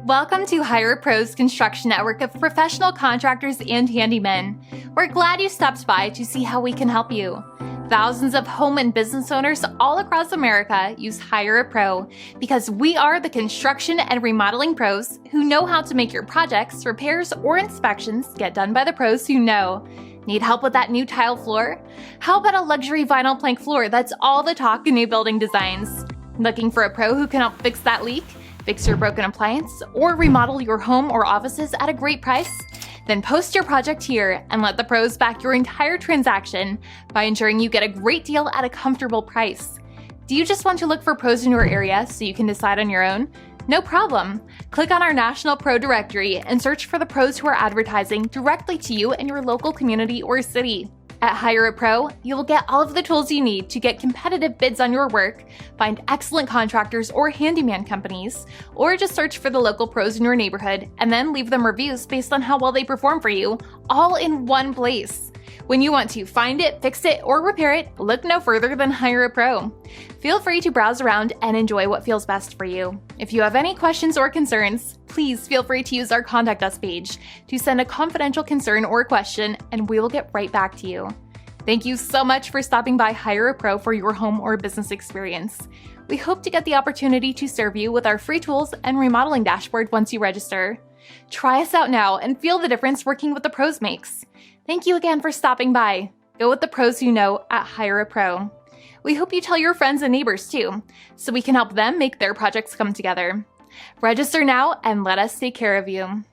Welcome to Hire a Pro's construction network of professional contractors and handymen. We're glad you stopped by to see how we can help you. Thousands of home and business owners all across America use Hire a Pro because we are the construction and remodeling pros who know how to make your projects, repairs, or inspections get done by the pros who know. Need help with that new tile floor? How about a luxury vinyl plank floor that's all the talk in new building designs? Looking for a pro who can help fix that leak, fix your broken appliance, or remodel your home or offices at a great price? Then post your project here and let the pros back your entire transaction by ensuring you get a great deal at a comfortable price. Do you just want to look for pros in your area so you can decide on your own? No problem. Click on our National Pro Directory and search for the pros who are advertising directly to you in your local community or city. At Hire a Pro, you will get all of the tools you need to get competitive bids on your work, find excellent contractors or handyman companies, or just search for the local pros in your neighborhood and then leave them reviews based on how well they perform for you, all in one place. When you want to find it, fix it, or repair it, look no further than Hire a Pro. Feel free to browse around and enjoy what feels best for you. If you have any questions or concerns, please feel free to use our Contact Us page to send a confidential concern or question, and we will get right back to you. Thank you so much for stopping by Hire a Pro for your home or business experience. We hope to get the opportunity to serve you with our free tools and remodeling dashboard once you register. Try us out now and feel the difference working with the pros makes. Thank you again for stopping by. Go with the pros you know at Hire a Pro. We hope you tell your friends and neighbors too, so we can help them make their projects come together. Register now and let us take care of you.